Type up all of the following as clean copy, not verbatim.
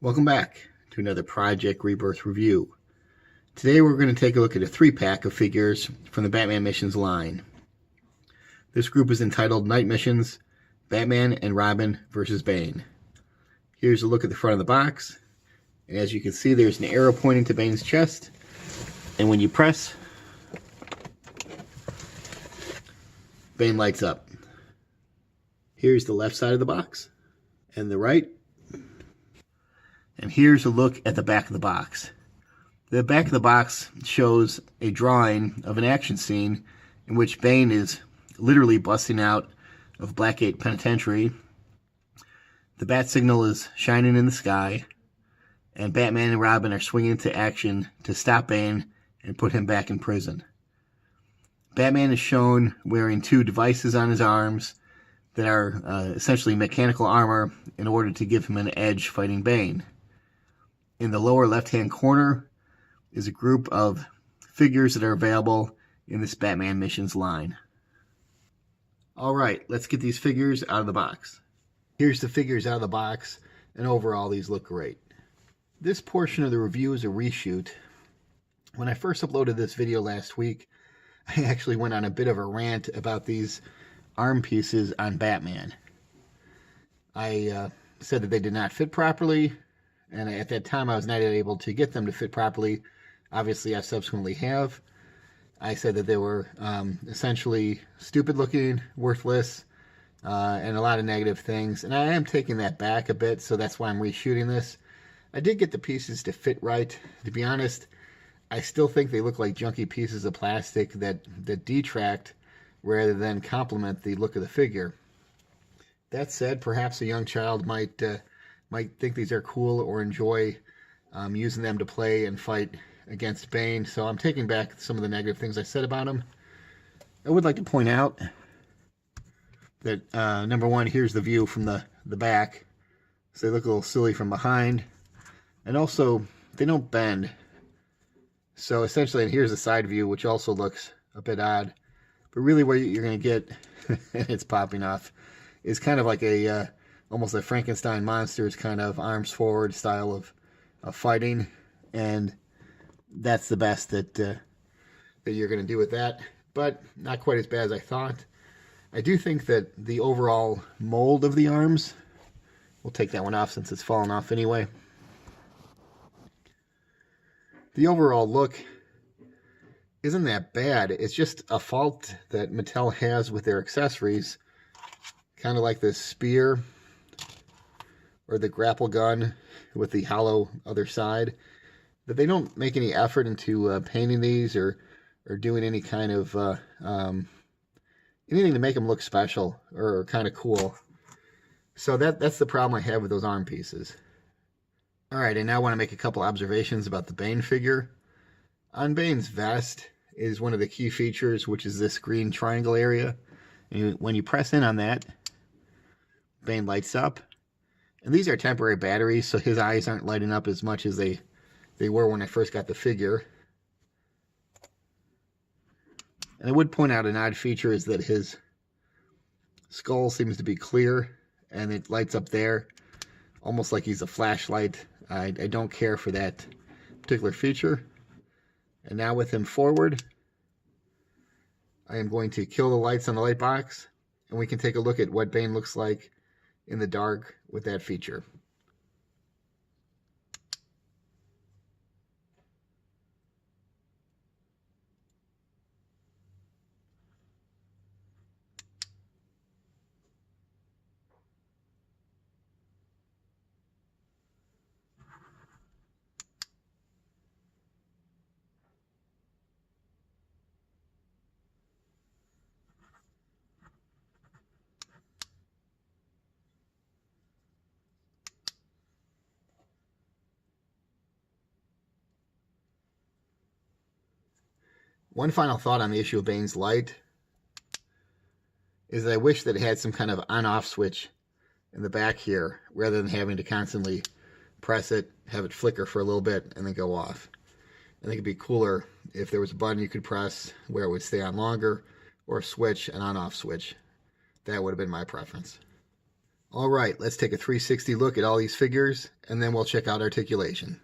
Welcome back to another Project Rebirth review. Today we're going to take a look at a 3-pack of figures from the Batman Missions line. This group is entitled Night Missions, Batman and Robin vs. Bane. Here's a look at the front of the box, and as you can see there's an arrow pointing to Bane's chest, and when you press, Bane lights up. Here's the left side of the box, and the right. And here's a look at the back of the box. The back of the box shows a drawing of an action scene in which Bane is literally busting out of Blackgate Penitentiary. The bat signal is shining in the sky, and Batman and Robin are swinging into action to stop Bane and put him back in prison. Batman is shown wearing 2 devices on his arms that are essentially mechanical armor in order to give him an edge fighting Bane. In the lower left-hand corner is a group of figures that are available in this Batman Missions line. Alright, let's get these figures out of the box. Here's the figures out of the box, and overall these look great. This portion of the review is a reshoot. When I first uploaded this video last week, I actually went on a bit of a rant about these arm pieces on Batman. I said that they did not fit properly, and at that time I was not able to get them to fit properly. Obviously I subsequently have. I said that they were essentially stupid looking, worthless, and a lot of negative things, and I am taking that back a bit, so that's why I'm reshooting this. I did get the pieces to fit right. To be honest, I still think they look like junky pieces of plastic that detract rather than complement the look of the figure. That said, perhaps a young child might think these are cool or enjoy using them to play and fight against Bane, so I'm taking back some of the negative things I said about them. I would like to point out that, number one, here's the view from the back, so they look a little silly from behind, and also, they don't bend. So essentially, and here's the side view, which also looks a bit odd, but really what you're going to get, and it's popping off, is kind of like a almost a Frankenstein monsters kind of arms forward style of fighting, and that's the best that you're going to do with that, but not quite as bad as I thought. I do think that the overall mold of the arms, we'll take that one off since it's fallen off anyway. The overall look isn't that bad. It's just a fault that Mattel has with their accessories, kind of like this spear or the grapple gun with the hollow other side, that they don't make any effort into painting these or doing any kind of anything to make them look special or kind of cool. So that's the problem I have with those arm pieces. Alright, I now want to make a couple observations about the Bane figure. On Bane's vest is one of the key features, which is this green triangle area. And when you press in on that, Bane lights up. And these are temporary batteries, so his eyes aren't lighting up as much as they were when I first got the figure. And I would point out an odd feature is that his skull seems to be clear, and it lights up there, almost like he's a flashlight. I don't care for that particular feature. And now with him forward, I am going to kill the lights on the light box, and we can take a look at what Bane looks like in the dark with that feature. One final thought on the issue of Bane's light is that I wish that it had some kind of on-off switch in the back here, rather than having to constantly press it, have it flicker for a little bit, and then go off. I think it'd be cooler if there was a button you could press where it would stay on longer, or a switch, an on-off switch. That would have been my preference. All right, let's take a 360 look at all these figures, and then we'll check out articulation.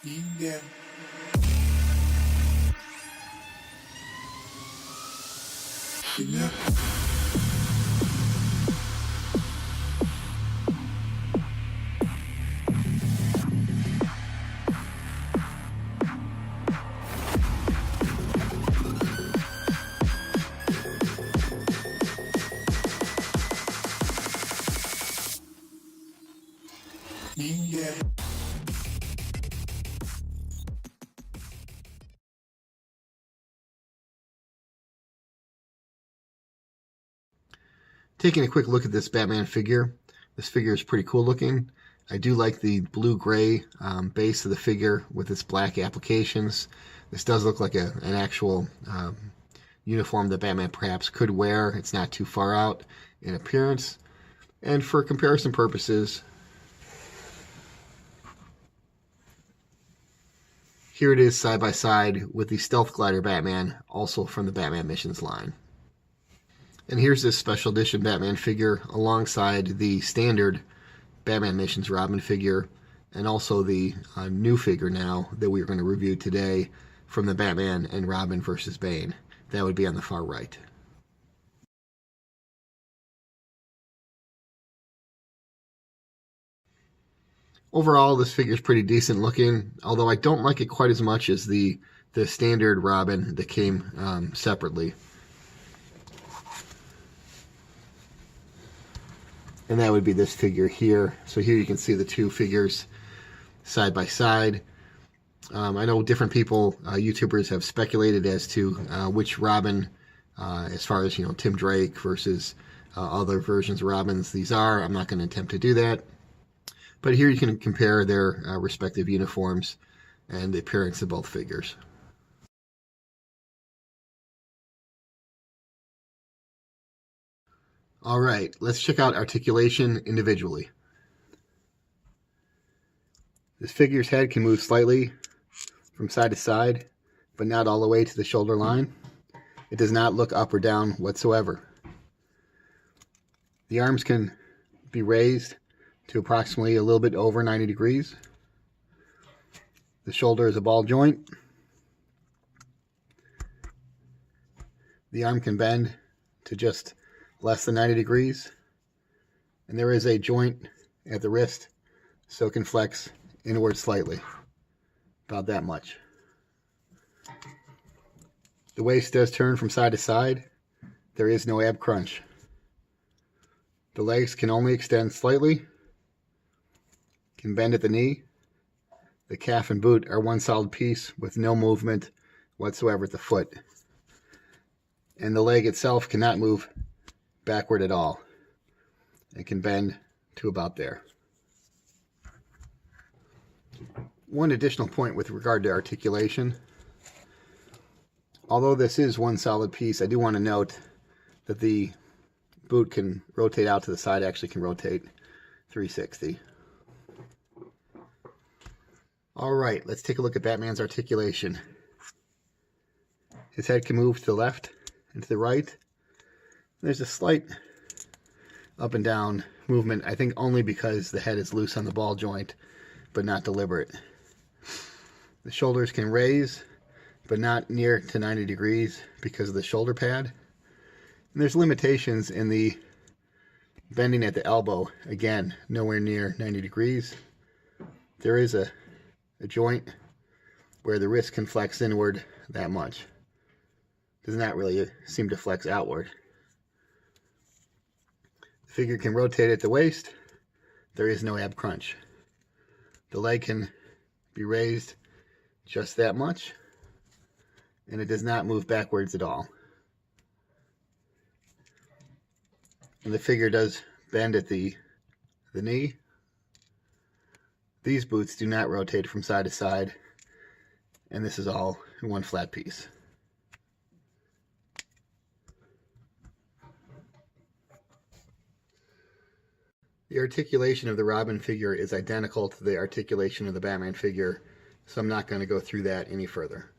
Yeah. Yeah. Yeah. Yeah. Taking a quick look at this Batman figure. This figure is pretty cool looking. I do like the blue-gray base of the figure with its black applications. This does look like an actual uniform that Batman perhaps could wear. It's not too far out in appearance. And for comparison purposes, here it is side by side with the Stealth Glider Batman, also from the Batman Missions line. And here's this special edition Batman figure alongside the standard Batman Missions Robin figure, and also the new figure now that we're going to review today from the Batman and Robin versus Bane. That would be on the far right. Overall, this figure is pretty decent looking, although I don't like it quite as much as the standard Robin that came separately. And that would be this figure here. So here you can see the two figures side by side. I know different people, YouTubers, have speculated as to which Robin, as far as, Tim Drake versus other versions of Robins these are. I'm not going to attempt to do that. But here you can compare their respective uniforms and the appearance of both figures. All right, let's check out articulation individually. This figure's head can move slightly from side to side. but not all the way to the shoulder line. It does not look up or down whatsoever. The arms can be raised to approximately a little bit over 90 degrees. The shoulder is a ball joint. The arm can bend to just less than 90 degrees. And there is a joint at the wrist, so it can flex inward slightly. About that much. The waist does turn from side to side. There is no ab crunch. The legs can only extend slightly. Can bend at the knee. The calf and boot are one solid piece with no movement whatsoever at the foot. And the leg itself cannot move backward at all. It can bend to about there. One additional point with regard to articulation. Although this is one solid piece, I do want to note that the boot can rotate out to the side, actually can rotate 360. Alright, let's take a look at Batman's articulation. His head can move to the left and to the right. There's a slight up and down movement, I think only because the head is loose on the ball joint, but not deliberate. The shoulders can raise, but not near to 90 degrees because of the shoulder pad. And there's limitations in the bending at the elbow, again, nowhere near 90 degrees. There is a joint where the wrist can flex inward that much. Does not really seem to flex outward. The figure can rotate at the waist. There is no ab crunch. The leg can be raised just that much, and it does not move backwards at all. And the figure does bend at the knee. These boots do not rotate from side to side, and this is all in one flat piece. The articulation of the Robin figure is identical to the articulation of the Batman figure, so I'm not going to go through that any further.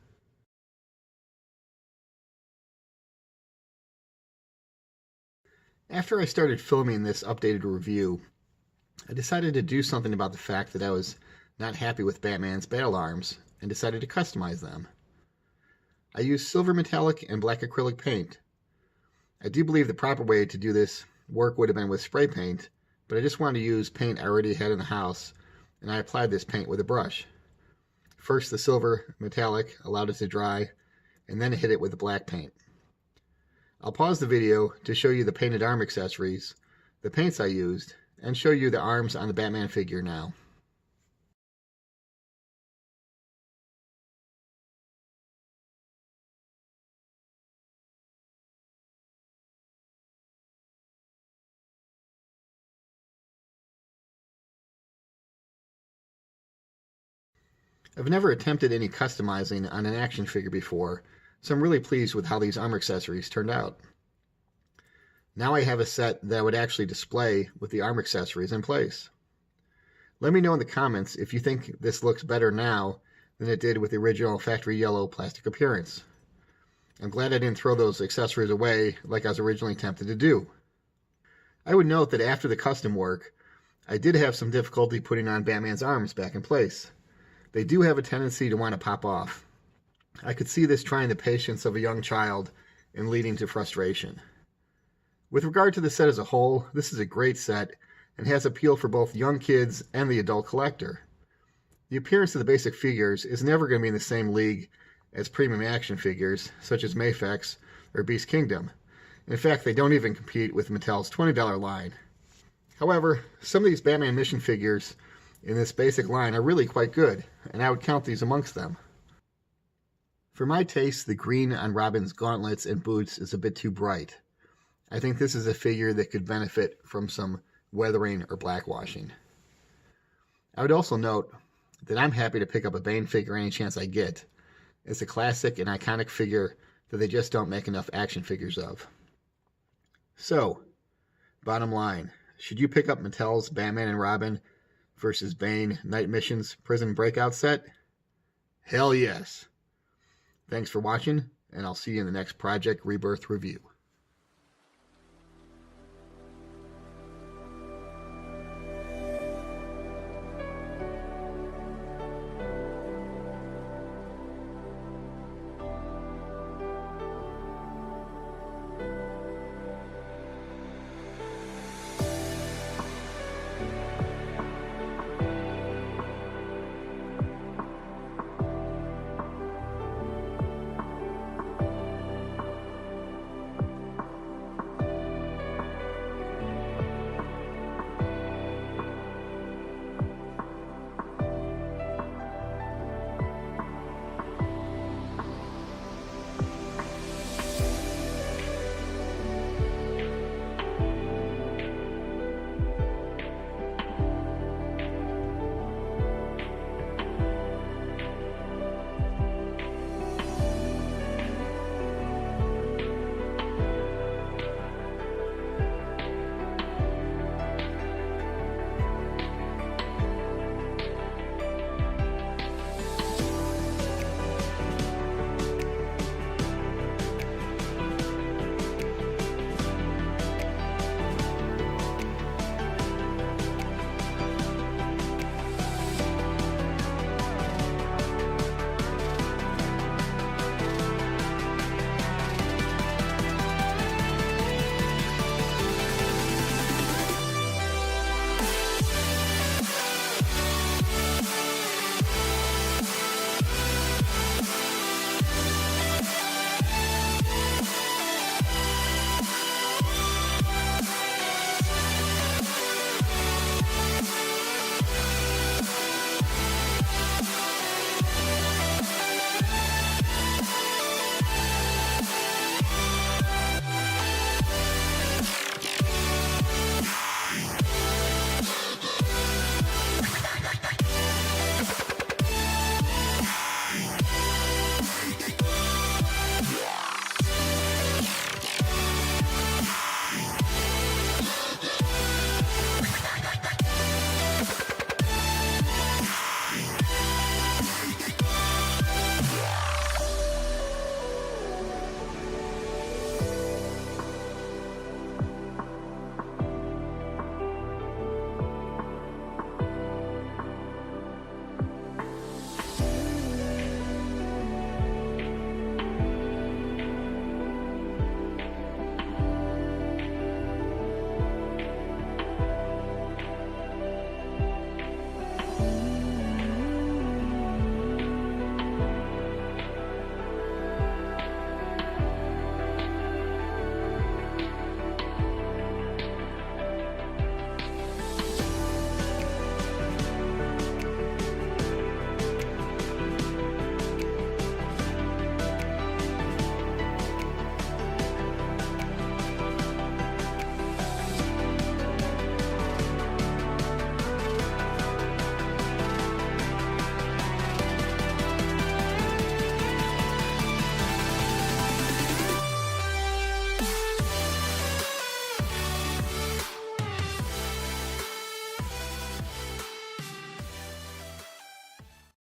After I started filming this updated review, I decided to do something about the fact that I was not happy with Batman's battle arms and decided to customize them. I used silver metallic and black acrylic paint. I do believe the proper way to do this work would have been with spray paint, but I just wanted to use paint I already had in the house, and I applied this paint with a brush. First the silver metallic, allowed it to dry, and then hit it with the black paint. I'll pause the video to show you the painted arm accessories, the paints I used, and show you the arms on the Batman figure now. I've never attempted any customizing on an action figure before, so I'm really pleased with how these arm accessories turned out. Now I have a set that I would actually display with the arm accessories in place. Let me know in the comments if you think this looks better now than it did with the original factory yellow plastic appearance. I'm glad I didn't throw those accessories away like I was originally tempted to do. I would note that after the custom work, I did have some difficulty putting on Batman's arms back in place. They do have a tendency to want to pop off. I could see this trying the patience of a young child and leading to frustration. With regard to the set as a whole, this is a great set and has appeal for both young kids and the adult collector. The appearance of the basic figures is never going to be in the same league as premium action figures such as Mafex or Beast Kingdom. In fact, they don't even compete with Mattel's $20 line. However, some of these Batman mission figures in this basic line are really quite good, and I would count these amongst them. For my taste, the green on Robin's gauntlets and boots is a bit too bright. I think this is a figure that could benefit from some weathering or blackwashing. I would also note that I'm happy to pick up a Bane figure any chance I get. It's a classic and iconic figure that they just don't make enough action figures of. So, bottom line, should you pick up Mattel's Batman and Robin versus Bane Night Missions Prison Breakout set? Hell yes. Thanks for watching, and I'll see you in the next Project Rebirth review.